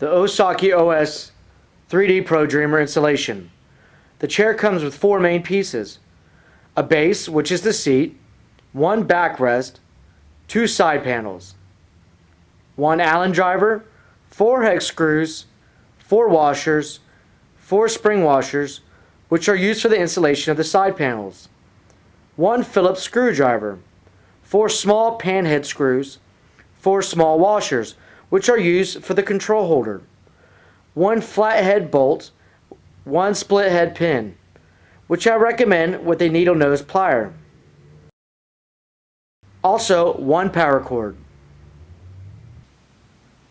the Osaki OS-3D Pro Dreamer installation. The chair comes with 4 main pieces: a base, which is the seat, 1 backrest, 2 side panels, 1 Allen driver, 4 hex screws, 4 washers, 4 spring washers, which are used for the installation of the side panels, 1 Phillips screwdriver, 4 small pan head screws, 4 small washers, which are used for the control holder, 1 flathead bolt, 1 split head pin, which I recommend with a needle nose plier. Also, 1 power cord.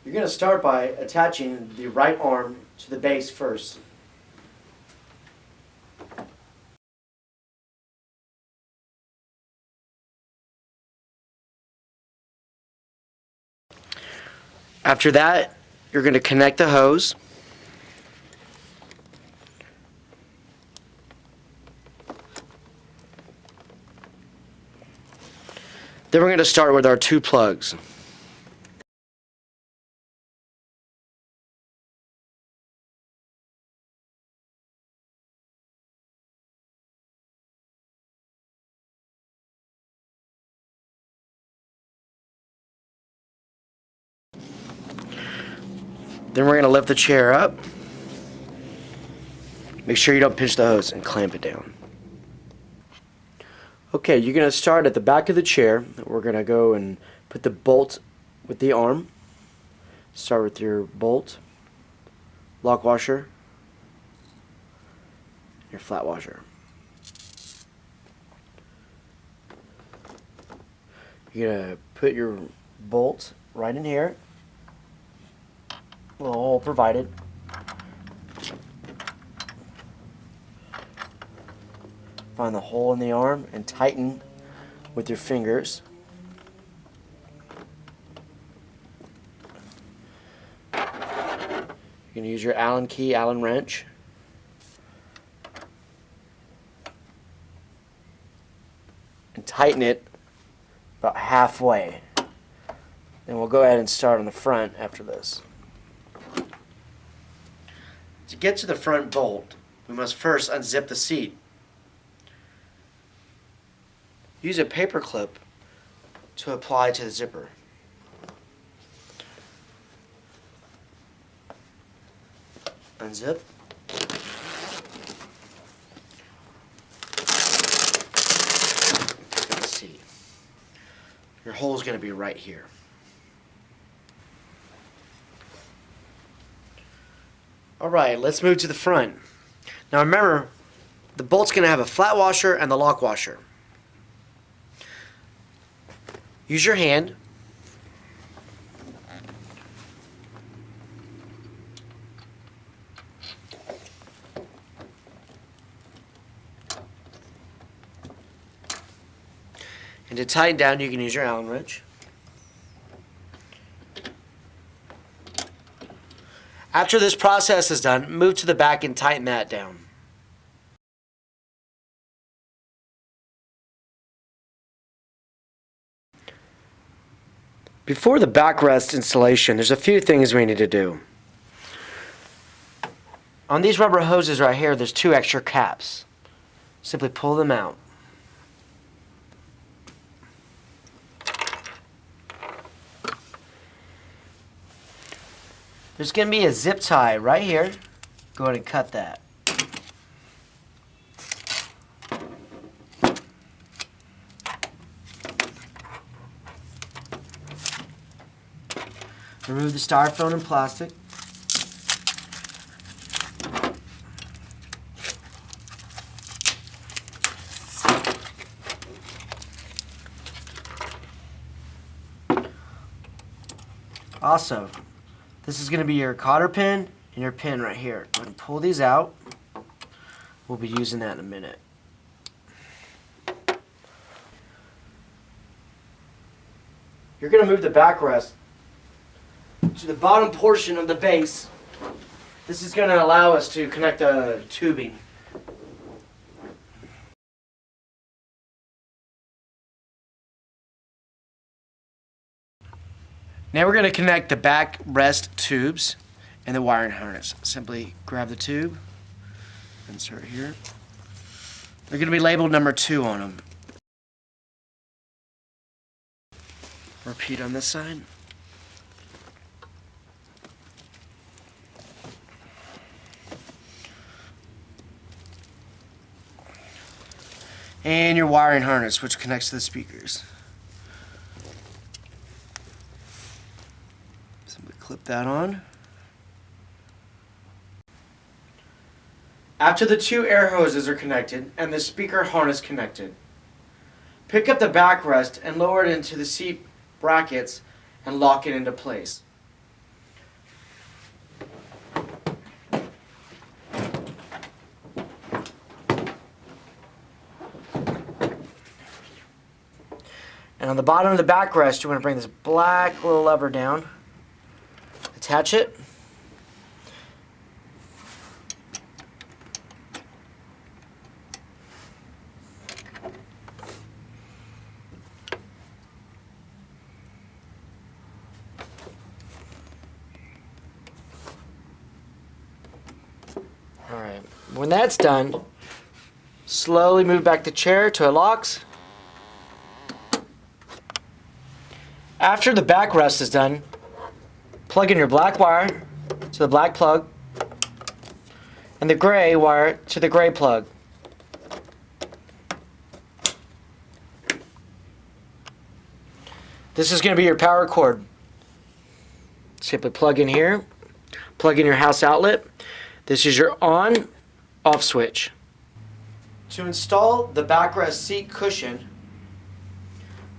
You're going to start by attaching the right arm to the base first. After that, you're going to connect the hose. Then we're going to start with our 2 plugs. Then we're going to lift the chair up. Make sure you don't pinch the hose and clamp it down. Okay, you're going to start at the back of the chair. We're going to go and put the bolt with the arm. Start with your bolt, lock washer, your flat washer. You're going to put your bolt right in here. Little hole provided. Find the hole in the arm and tighten with your fingers. You can use your Allen key, Allen wrench. And tighten it about halfway. Then we'll go ahead and start on the front after this. To get to the front bolt, we must first unzip the seat. Use a paper clip to apply to the zipper. Unzip. Let's see. Your hole is going to be right here. Alright, let's move to the front. Now remember, the bolt's going to have a flat washer and the lock washer. Use your hand. And to tighten down, you can use your Allen wrench. After this process is done, move to the back and tighten that down. Before the backrest installation, there's a few things we need to do. On these rubber hoses right here, there's 2 extra caps. Simply pull them out. There's going to be a zip tie right here. Go ahead and cut that. Remove the styrofoam and plastic. Also, this is going to be your cotter pin and your pin right here. Go ahead and pull these out. We'll be using that in a minute. You're going to move the backrest to the bottom portion of the base. This is going to allow us to connect the tubing. Now we're going to connect the backrest tubes and the wiring harness. Simply grab the tube, insert here. They're going to be labeled number 2 on them. Repeat on this side. And your wiring harness, which connects to the speakers. Simply clip that on. After the 2 air hoses are connected and the speaker harness connected, pick up the backrest and lower it into the seat brackets and lock it into place. And on the bottom of the backrest, you want to bring this black little lever down, attach it, Alright, when that's done, slowly move back the chair till it locks. After the backrest is done, plug in your black wire to the black plug and the gray wire to the gray plug. This is going to be your power cord. Simply plug in here, plug in your house outlet. This is your on/off switch. To install the backrest seat cushion,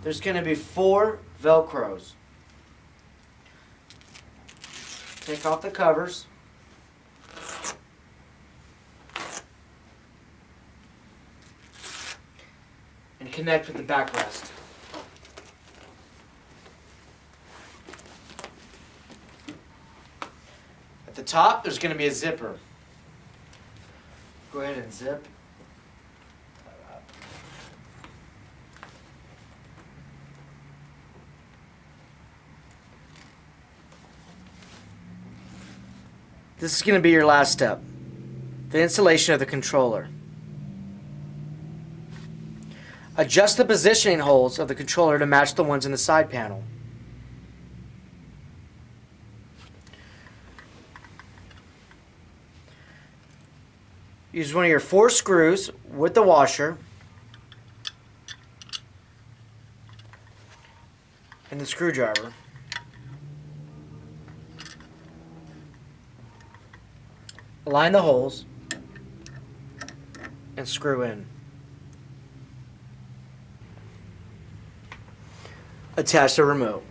there's going to be 4 Velcros. Take off the covers. And connect with the backrest. At the top, there's going to be a zipper. Go ahead and zip. This is going to be your last step, the installation of the controller. Adjust the positioning holes of the controller to match the ones in the side panel. Use one of your 4 screws with the washer and the screwdriver. Align the holes and screw in. Attach the remote.